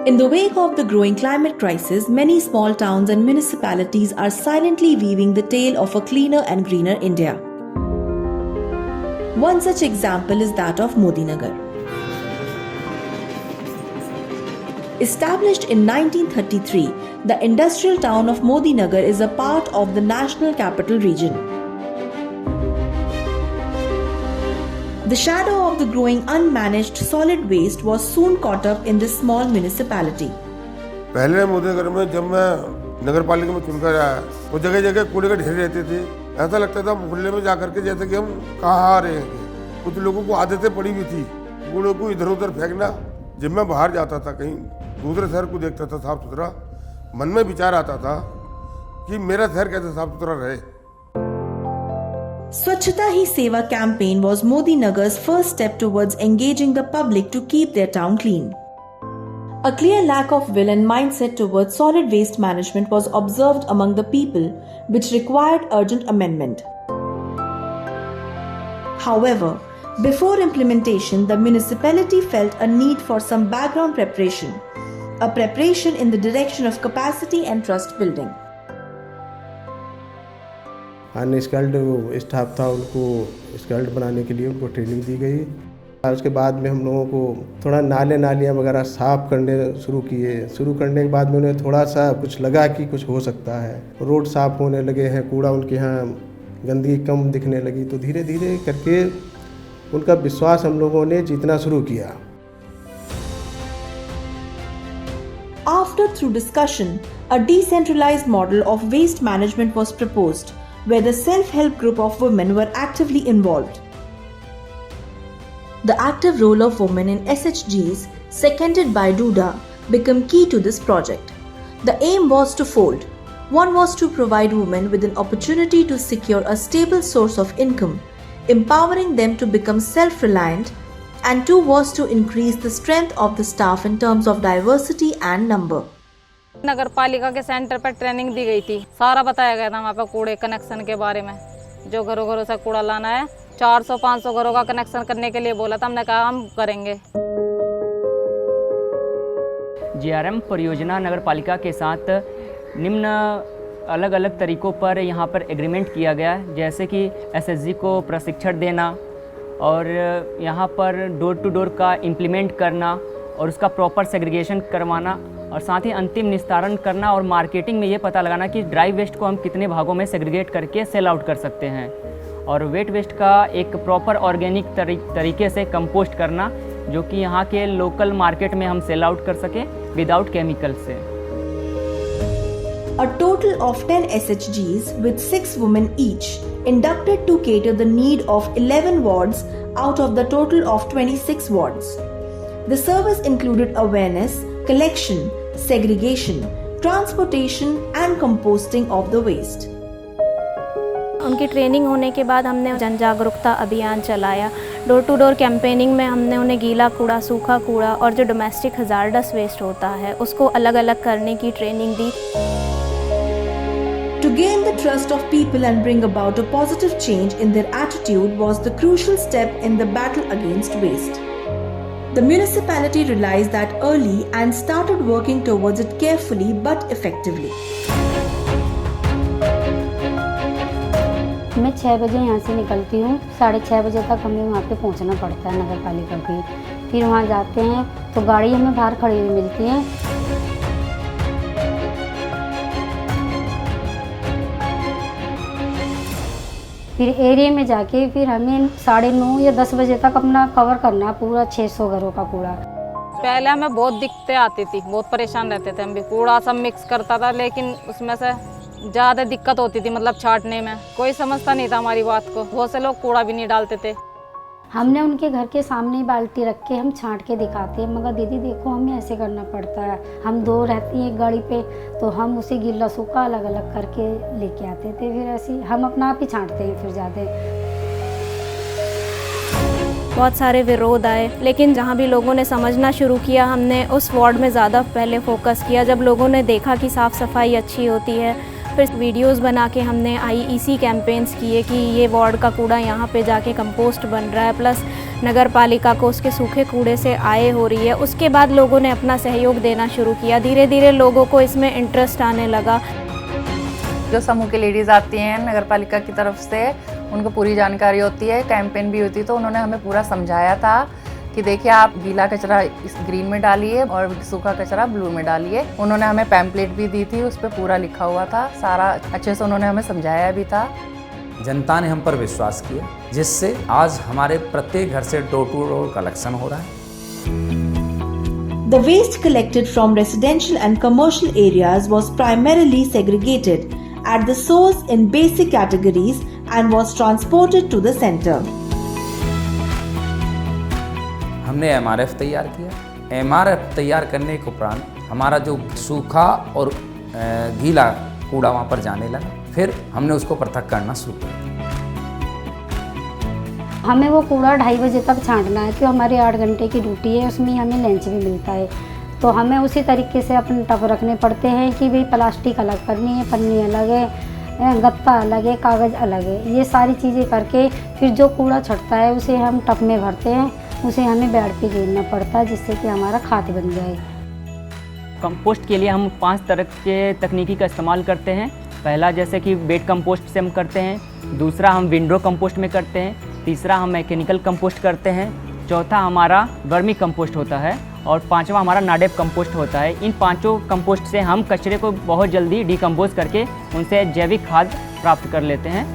In the wake of the growing climate crisis, many small towns and municipalities are silently weaving the tale of a cleaner and greener India. One such example is that of Modinagar. Established in 1933, the industrial town of Modinagar is a part of the National Capital Region. The shadow of the growing unmanaged solid waste was soon caught up in this small municipality. पहले मोदीनगर में जब मैं नगर पालिका में चुनकर आया, वो जगह जगह कूड़े के ढेर रहते थे। ऐसा लगता था मोहल्ले में जाकर के जैसे कि हम कहाँ आ रहे हैं। कुछ लोगों को आदतें पड़ी हुई थी, कूड़े को इधर उधर फेंकना। जब मैं बाहर जाता था, कहीं दूसरे शहर को देखता था साफ सुथरा, मन में विचार आता था कि मेरा शहर कैसे साफ सुथरा रहे। Swachhata Hi Seva campaign was Modinagar's first step towards engaging the public to keep their town clean. A clear lack of will and mindset towards solid waste management was observed among the people, which required urgent amendment. However, before implementation, the municipality felt a need for some background preparation, a preparation in the direction of capacity and trust building. Unskilled staff था, उनको skilled बनाने के लिए उनको training दी गई। और उसके बाद में हम लोगों को थोड़ा नालियाँ वगैरह साफ़ करने शुरू करने के बाद में उन्हें थोड़ा सा कुछ लगा कि कुछ हो सकता है। रोड साफ़ होने लगे हैं, कूड़ा उनके यहाँ गंदगी कम दिखने लगी, तो धीरे धीरे करके उनका विश्वास हम लोगों ने जीतना शुरू किया। After through discussion, a decentralized model of waste management was proposed, where the self-help group of women were actively involved. The active role of women in SHGs, seconded by Duda, became key to this project. The aim was twofold. One was to provide women with an opportunity to secure a stable source of income, empowering them to become self-reliant, and two was to increase the strength of the staff in terms of diversity and number. नगर पालिका के centre पर training दी गई थी। सारा बताया गया था वहाँ पर कूड़े कनेक्शन के बारे में, जो घरों घरों से कूड़ा लाना है। 400-500 घरों का कनेक्शन करने के लिए बोला था, हमने कहा हम करेंगे। GRM परियोजना नगर पालिका के साथ निम्न अलग अलग तरीकों पर यहाँ पर एग्रीमेंट किया गया है, जैसे कि SHG को प्रशिक्षण देना और यहाँ पर डोर टू डोर का इम्प्लीमेंट करना और उसका प्रॉपर सेग्रीगेशन करवाना और साथ ही अंतिम निस्तारण करना और मार्केटिंग में ये पता लगाना कि ड्राई वेस्ट को हम कितने भागों में सेग्रीगेट करके सेल आउट कर सकते हैं और वेट वेस्ट का एक प्रॉपर ऑर्गेनिक तरीके से कंपोस्ट करना, जो कि यहाँ के लोकल मार्केट में हम सेल आउट कर सकें विदाउट केमिकल से। A total of 10 SHGs with 6 women each inducted to cater the need of 11 wards out of the total of 26 wards. The service included awareness, collection, segregation, transportation and composting of the waste. उनकी training होने के बाद हमने जन जागरूकता अभियान चलाया। Door to door campaigning में हमने उन्हें गीला कूड़ा, सूखा कूड़ा और जो डोमेस्टिक हजार्डस वेस्ट होता है उसको अलग अलग करने की training the. To gain the trust of people and bring about a positive change in their attitude was the crucial step in the battle against waste. The municipality realized that early and started working towards it carefully but effectively. मैं 6 बजे यहाँ से निकलती हूँ, 6:30 बजे तक हमें वहाँ पे पहुँचना पड़ता है नगर पालिका की। फिर वहाँ जाते हैं तो गाड़ी हमें बाहर खड़ी हुई मिलती है। फिर एरिया में जाके फिर हमें 9:30 या 10 बजे तक अपना कवर करना पूरा 600 घरों का कूड़ा। पहले हमें बहुत दिक्कतें आती थी, बहुत परेशान रहते थे हम भी। कूड़ा सब मिक्स करता था, लेकिन उसमें से ज़्यादा दिक्कत होती थी, मतलब छांटने में कोई समझता नहीं था हमारी बात को। बहुत से लोग कूड़ा भी नहीं डालते थे। हमने उनके घर के सामने ही बाल्टी रख के हम छांट के दिखाते हैं, मगर दीदी देखो हमें ऐसे करना पड़ता है। हम 2 रहती हैं एक गाड़ी पे, तो हम उसे गीला सूखा अलग अलग करके लेके आते थे। फिर ऐसे हम अपना आप ही छांटते हैं फिर ज़्यादा। बहुत सारे विरोध आए, लेकिन जहाँ भी लोगों ने समझना शुरू किया, हमने उस वार्ड में ज़्यादा पहले फोकस किया। जब लोगों ने देखा कि साफ़ सफाई अच्छी होती है, फिर वीडियोस बना के हमने IEC कैंपेन्स किए कि ये वार्ड का कूड़ा यहाँ पे जाके कंपोस्ट बन रहा है, प्लस नगर पालिका को उसके सूखे कूड़े से आय हो रही है। उसके बाद लोगों ने अपना सहयोग देना शुरू किया। धीरे धीरे लोगों को इसमें इंटरेस्ट आने लगा। जो समूह की लेडीज़ आती हैं नगर पालिका की तरफ से, उनको पूरी जानकारी होती है, कैंपेन भी होती है, तो उन्होंने हमें पूरा समझाया था कि देखिए आप गीला कचरा इस ग्रीन में डालिए और सूखा कचरा ब्लू में डालिए। उन्होंने हमें पैम्पलेट भी दी थी, उस पर पूरा लिखा हुआ था, सारा अच्छे से उन्होंने हमें समझाया भी था। जनता ने हम पर विश्वास किया, जिससे आज हमारे प्रत्येक घर से डोर टू डोर कलेक्शन हो रहा है। The waste collected from residential and commercial areas was primarily segregated at the source in basic categories and was transported to the center. हमने MRF तैयार किया। MRF तैयार करने के उपरांत हमारा जो सूखा और गीला कूड़ा वहाँ पर जाने लगा, फिर हमने उसको पृथक करना शुरू किया। हमें वो कूड़ा 2:30 बजे तक छांटना है, क्योंकि हमारी 8 घंटे की ड्यूटी है, उसमें हमें लंच भी मिलता है। तो हमें उसी तरीके से अपने टब रखने पड़ते हैं कि भाई प्लास्टिक अलग करनी है, पन्नी अलग है, गत्ता अलग है, कागज़ अलग है। ये सारी चीज़ें करके फिर जो कूड़ा छटता है उसे हम टब में भरते हैं, उसे हमें बेड पे गिरना पड़ता है, जिससे कि हमारा खाद बन जाए। कंपोस्ट के लिए हम 5 तरह के तकनीकी का इस्तेमाल करते हैं। पहला जैसे कि बेड कंपोस्ट से हम करते हैं, दूसरा हम विंडो कंपोस्ट में करते हैं, तीसरा हम मैकेनिकल कंपोस्ट करते हैं, चौथा हमारा वर्मी कंपोस्ट होता है और पांचवा हमारा नाडेप कंपोस्ट होता है। इन पांचों कंपोस्ट से हम कचरे को बहुत जल्दी डिकम्पोज करके उनसे जैविक खाद प्राप्त कर लेते हैं।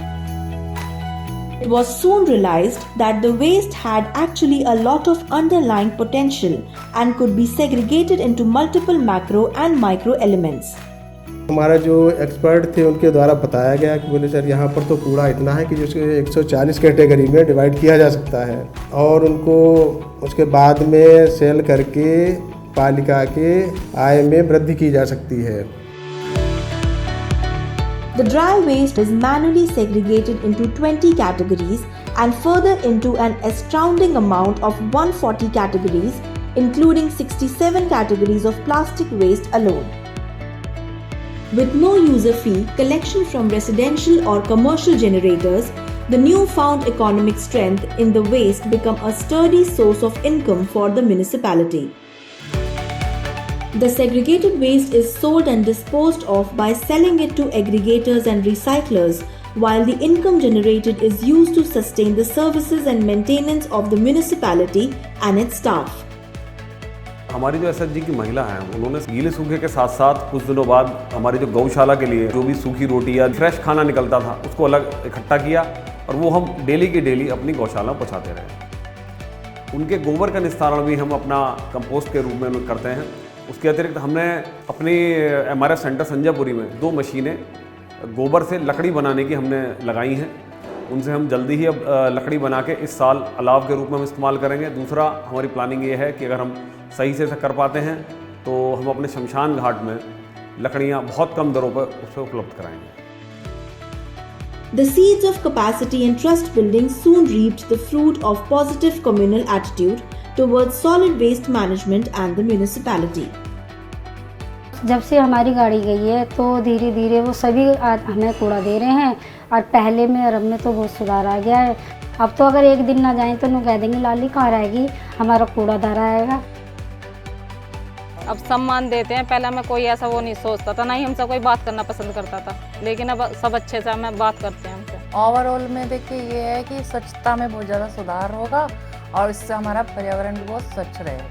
It was soon realized that the waste had actually a lot of underlying potential and could be segregated into multiple macro and micro elements. हमारा जो एक्सपर्ट थे उनके द्वारा बताया गया कि बोले सर यहाँ पर तो कूड़ा इतना है कि जिसको 140 कैटेगरी में डिवाइड किया जा सकता है और उनको उसके बाद में सेल करके पालिका के आय में वृद्धि की जा सकती है। The dry waste is manually segregated into 20 categories and further into an astounding amount of 140 categories, including 67 categories of plastic waste alone. With no user fee, collection from residential or commercial generators, the newfound economic strength in the waste become a sturdy source of income for the municipality. The segregated waste is sold and disposed of by selling it to aggregators and recyclers, while the income generated is used to sustain the services and maintenance of the municipality and its staff. हमारी जो SHG की महिला हैं, उन्होंने गीले सूखे के साथ साथ कुछ दिनों बाद हमारी जो गौशाला के लिए जो भी सूखी रोटी या फ्रेश खाना निकलता था उसको अलग इकट्ठा किया और वो हम डेली की डेली अपनी गौशाला में पहुँचाते रहे। उनके गोबर का निस्तारण भी हम अपना कंपोस्ट के रूप में करते हैं। उसके अतिरिक्त हमने अपनी MRF सेंटर संजयपुरी में 2 मशीनें गोबर से लकड़ी बनाने की हमने लगाई हैं। उनसे हम जल्दी ही अब लकड़ी बना के इस साल अलाव के रूप में हम इस्तेमाल करेंगे। दूसरा हमारी प्लानिंग ये है कि अगर हम सही से कर पाते हैं तो हम अपने शमशान घाट में लकड़ियाँ बहुत कम दरों पर उससे उपलब्ध कराएंगे। The seeds of capacity and trust building soon reaped the fruit of positive communal attitude towards solid waste management and the municipality. जब से हमारी गाड़ी गई है तो धीरे धीरे वो सभी हमें कूड़ा दे रहे हैं और पहले में और अब में तो बहुत सुधार आ गया है। अब तो अगर एक दिन ना जाएं तो कह देंगे लाली कहाँ रहेगी, हमारा कूड़ा धरा आएगा। अब सम्मान देते हैं, पहले मैं कोई ऐसा वो नहीं सोचता था, ना ही हमसे कोई बात करना पसंद करता था, लेकिन अब सब अच्छे से हमें बात करते हैं हमसे। ओवरऑल में देखिए ये है कि स्वच्छता में बहुत ज़्यादा सुधार होगा और इससे हमारा पर्यावरण भी बहुत स्वच्छ रहेगा।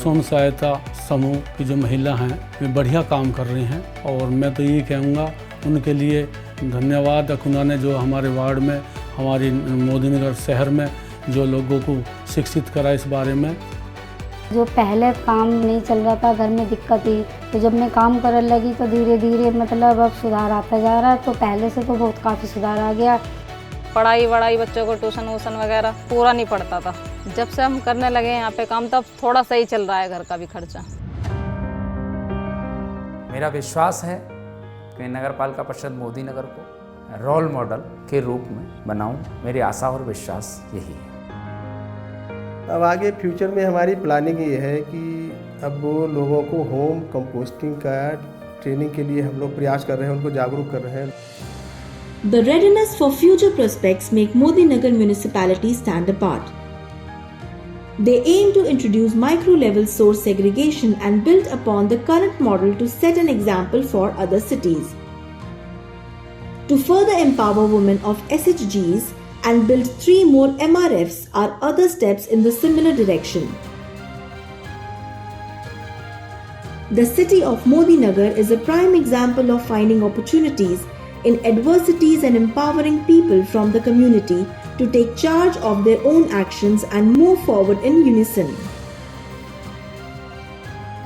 स्वयं सहायता समूह की जो महिला हैं वे बढ़िया काम कर रही हैं और मैं तो ये कहूँगा उनके लिए धन्यवाद। उन्होंने जो हमारे वार्ड में हमारी मोदीनगर शहर में जो लोगों को शिक्षित करा इस बारे में। जो पहले काम नहीं चल रहा था, घर में दिक्कत थी, तो जब मैं काम करने लगी तो धीरे धीरे मतलब अब सुधार आता जा रहा है। तो पहले से तो बहुत काफ़ी सुधार आ गया। पढ़ाई वढ़ाई बच्चों को ट्यूशन वूशन वगैरह पूरा नहीं पड़ता था। जब से हम करने लगे यहाँ पे काम तब थोड़ा सही चल रहा है घर का भी खर्चा। मेरा विश्वास है कि नगर पालिका परिषद मोदीनगर को रोल मॉडल के रूप में बनाऊं। मेरी आशा और विश्वास यही है। अब आगे फ्यूचर में हमारी प्लानिंग ये है कि अब वो लोगों को होम कंपोस्टिंग का ट्रेनिंग के लिए हम लोग प्रयास कर रहे हैं, उनको जागरूक कर रहे हैं। The readiness for future prospects make Modi Nagar municipality stand apart. They aim to introduce micro-level source segregation and build upon the current model to set an example for other cities. To further empower women of SHGs and build 3 more MRFs are other steps in the similar direction. The city of Modi Nagar is a prime example of finding opportunities in adversities and empowering people from the community to take charge of their own actions and move forward in unison.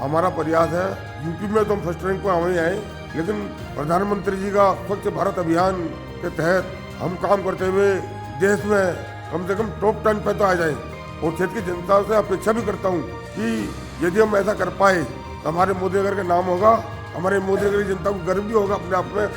हमारा प्रयास है, UP में तो हम first rank पर वहीं आए, लेकिन प्रधानमंत्री जी का स्वच्छ भारत अभियान के तहत हम काम करते हुए देश में कम से कम टॉप 10 पे तो आ जाएं। और क्षेत्र की जनता से अपेक्षा भी करता हूं कि यदि हम ऐसा कर पाए तो हमारे मोदी नगर का नाम होगा, हमारे मोदी नगर की जनता को गर्व भी होगा अपने आप में।